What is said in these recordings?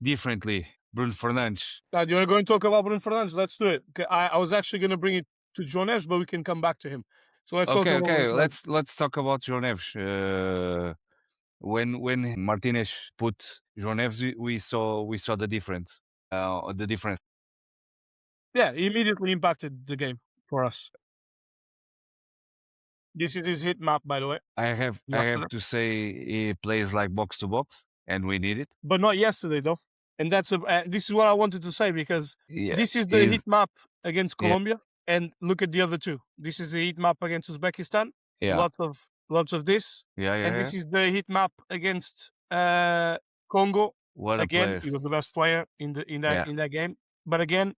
differently. Bruno Fernandes. Do you want to go and talk about Bruno Fernandes? Let's do it. Okay, I was actually going to bring it to João Neves, but we can come back to him. So let's talk about Okay. Bruno Fernandes. Let's talk about João Neves. When Martinez put João Neves, we saw the difference. The difference. Yeah, he immediately impacted the game for us. This is his hit map, by the way. I have to say he plays like box to box, and we need it. But not yesterday, though. And this is what I wanted to say, because this is the heat map against Colombia, and look at the other two. This is the heat map against Uzbekistan. Yeah. Lots of this. And this is the heat map against Congo. What a again, player. he was the best player in that game. But again,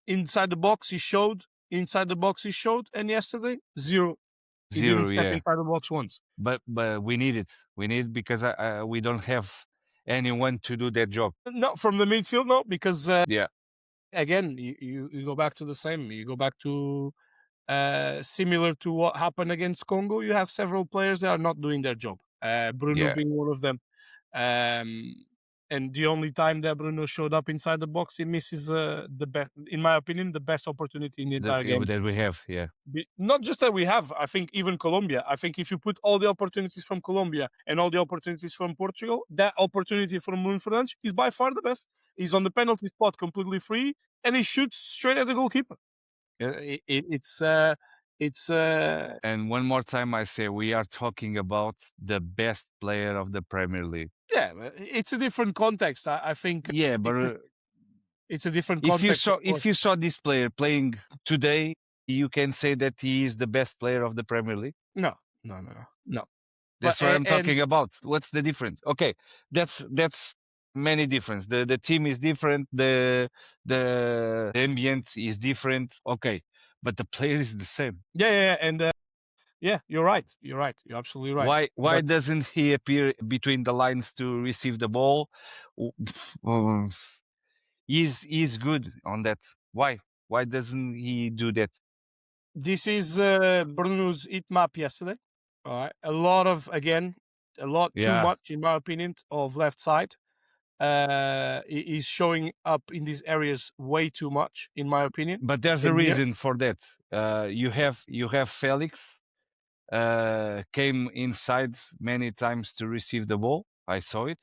inside the box he showed. And yesterday, zero. He didn't step inside the box once. But we need it. We need it because we don't have anyone to do that job. Not from the midfield, no, because again, you go back to the same. You go back to similar to what happened against Congo. You have several players that are not doing their job. Bruno being one of them. And the only time that Bruno showed up inside the box, he misses the best, in my opinion, the best opportunity in the entire game that we have. Not just that we have. I think even Colombia. I think if you put all the opportunities from Colombia and all the opportunities from Portugal, that opportunity from Bruno Fernandes is by far the best. He's on the penalty spot completely free, and he shoots straight at the goalkeeper. It's and one more time I say we are talking about the best player of the Premier League. Yeah, it's a different context. I think. Yeah, but it's a different context. If you saw this player playing today, you can say that he is the best player of the Premier League. No. That's what I'm talking about. What's the difference? Okay, that's many difference. The team is different. The ambient is different. Okay, but the player is the same. And you're right. You're absolutely right. Why doesn't he appear between the lines to receive the ball? He's good on that. Why doesn't he do that? This is Bruno's heat map yesterday. All right, a lot too much in my opinion of left side. He's showing up in these areas way too much, in my opinion. But there's a reason for that. You have Felix came inside many times to receive the ball. I saw it.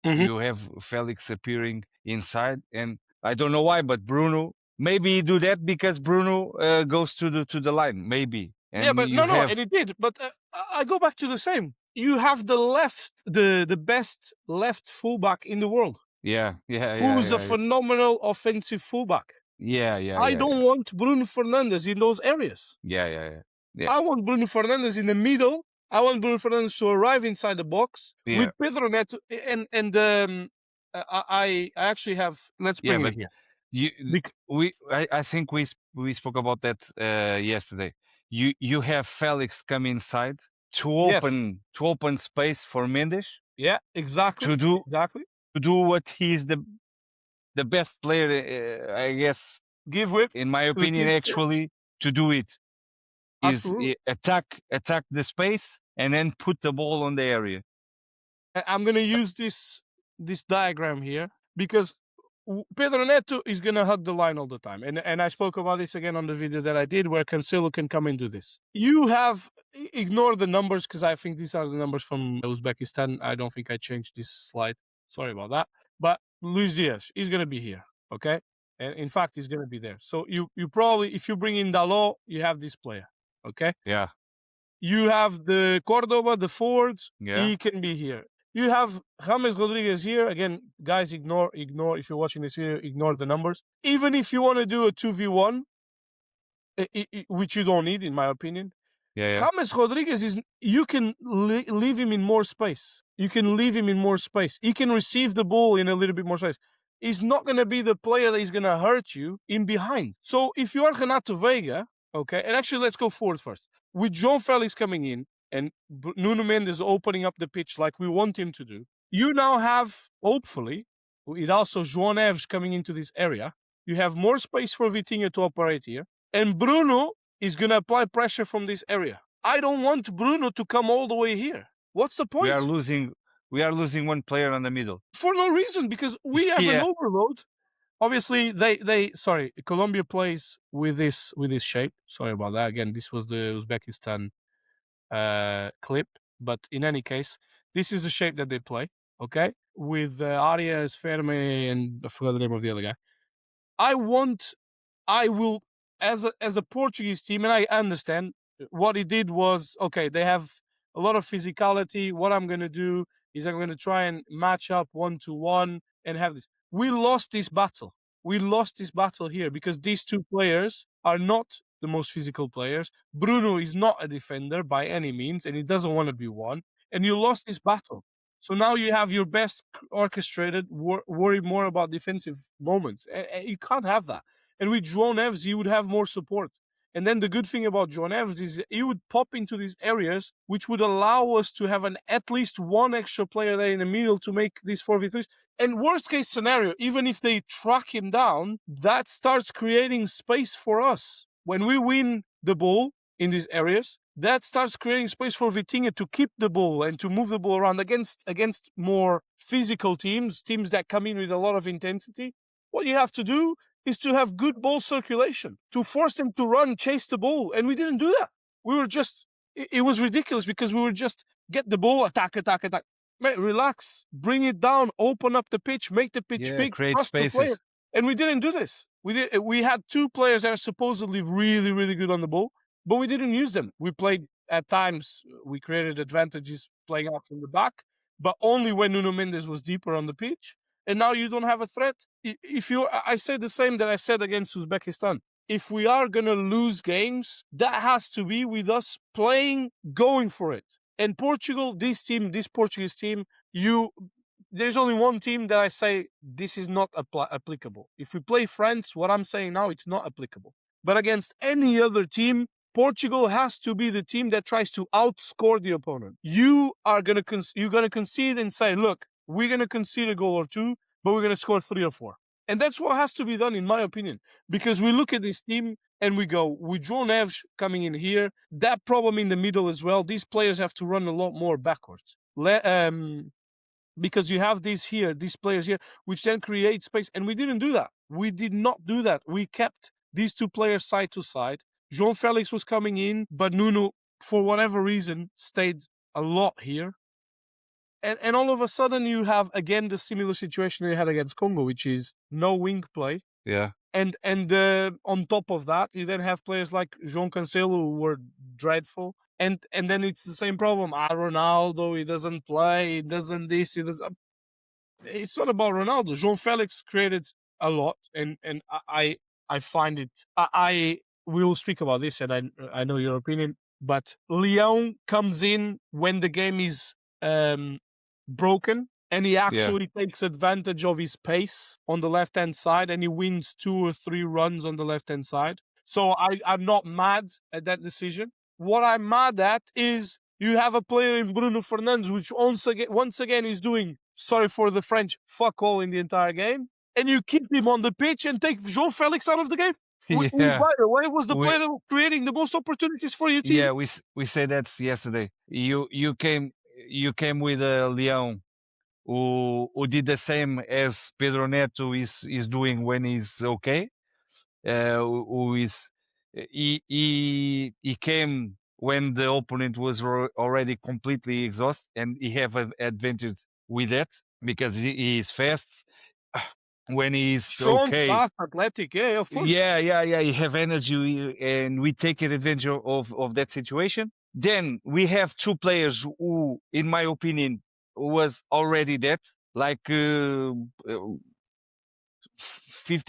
Mm-hmm. You have Felix appearing inside, and I don't know why, but Bruno maybe he do that because Bruno goes to the line, maybe. And and he did. But I go back to the same. You have the best left fullback in the world. Who's a phenomenal offensive fullback. I don't want Bruno Fernandes in those areas. I want Bruno Fernandes in the middle. I want Bruno Fernandes to arrive inside the box with Pedro Neto. And I actually have. Let's bring it here. I think we spoke about that yesterday. You have Felix come inside to open space for Mendes. Yeah, exactly. To do what he's the best player, I guess. In my opinion, actually, to do it is attack the space and then put the ball on the area. I'm gonna use this diagram here because Pedro Neto is going to hug the line all the time. And I spoke about this again on the video that I did where Cancelo can come and do this. You have, ignore the numbers because I think these are the numbers from Uzbekistan. I don't think I changed this slide. Sorry about that. But Luis Diaz, he's going to be here, okay? And in fact, he's going to be there. So you probably, if you bring in Dalot, you have this player, okay? Yeah. You have the Cordoba, the forwards. Yeah. He can be here. You have James Rodriguez here. Again, guys, ignore. If you're watching this video, ignore the numbers. Even if you want to do a 2v1, which you don't need, in my opinion. James Rodriguez you can leave him in more space. He can receive the ball in a little bit more space. He's not going to be the player that is going to hurt you in behind. So if you are Renato Veiga, okay, and actually let's go forward first. With João Felix coming in, and Nuno Mendes opening up the pitch like we want him to do, you now have, hopefully, with also João Neves coming into this area, you have more space for Vitinha to operate here, and Bruno is going to apply pressure from this area. I don't want Bruno to come all the way here. What's the point? We are losing one player on the middle for no reason because we have an overload. Obviously, sorry, Colombia plays with this shape. Sorry about that. Again, this was the Uzbekistan clip, but in any case, this is the shape that they play. Okay, with Arias, Ferme, and I forgot the name of the other guy. I will, as a Portuguese team, and I understand what he did was okay. They have a lot of physicality. What I'm going to do is I'm going to try and match up 1-to-1 and have this. We lost this battle. We lost this battle here because these two players are not the most physical players. Bruno is not a defender by any means, and he doesn't want to be one. And you lost this battle. So now you have your best orchestrated, worry more about defensive moments. You can't have that. And with João Neves, you would have more support. And then the good thing about João Neves is he would pop into these areas, which would allow us to have at least one extra player there in the middle to make these 4v3s. And worst case scenario, even if they track him down, that starts creating space for us. When we win the ball in these areas, that starts creating space for Vitinha to keep the ball and to move the ball around against more physical teams that come in with a lot of intensity. What you have to do is to have good ball circulation, to force them to run, chase the ball. And we didn't do that. We were just, it was ridiculous because we were just get the ball, attack. Mate, relax, bring it down, open up the pitch, make the pitch big, create trust the player. spaces. And we didn't do this. We had two players that are supposedly really, really good on the ball, but we didn't use them. We played at times, we created advantages playing out from the back, but only when Nuno Mendes was deeper on the pitch. And now you don't have a threat. I say the same that I said against Uzbekistan. If we are going to lose games, that has to be with us playing, going for it. And Portugal, this Portuguese team, there's only one team that I say this is not applicable. If we play France, what I'm saying now, it's not applicable. But against any other team, Portugal has to be the team that tries to outscore the opponent. You're gonna concede and say, look, we're going to concede a goal or two, but we're going to score 3 or 4. And that's what has to be done, in my opinion, because we look at this team and we go, with João Neves coming in here, that problem in the middle as well, these players have to run a lot more backwards. Because you have these players here, which then create space. And we didn't do that. We did not do that. We kept these two players side to side. João Felix was coming in, but Nuno, for whatever reason, stayed a lot here. And all of a sudden you have again the similar situation we had against Congo, which is no wing play. Yeah. And on top of that, you then have players like João Cancelo who were dreadful. And then it's the same problem. Ronaldo, he doesn't play, he doesn't this, he doesn't. It's not about Ronaldo. João Felix created a lot, and I find it. I will speak about this, and I know your opinion. But Leão comes in when the game is broken, and he actually takes advantage of his pace on the left-hand side, and he wins 2 or 3 runs on the left-hand side. So I'm not mad at that decision. What I'm mad at is you have a player in Bruno Fernandes, which once again is doing, sorry for the French, fuck all in the entire game, and you keep him on the pitch and take João Felix out of the game. By the way, was the player that was creating the most opportunities for your team. Yeah, we said that yesterday. You came with a Leão who did the same as Pedro Neto is doing when he's okay. He came when the opponent was already completely exhausted, and he have an advantage with that because he is fast. When he's strong, okay, fast, athletic, yeah, of course. Yeah, you have energy, and we take advantage of that situation. Then we have 2 players who, in my opinion, was already dead. Like 50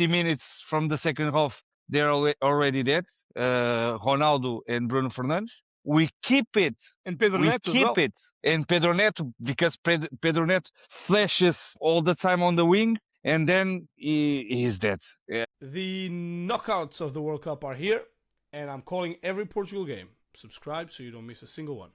minutes from the second half, they're already dead. Ronaldo and Bruno Fernandes. We keep it. And Pedro Neto as well. It. And Pedro Neto, because Pedro Neto flashes all the time on the wing, and then he is dead. Yeah. The knockouts of the World Cup are here, and I'm calling every Portugal game. Subscribe so you don't miss a single one.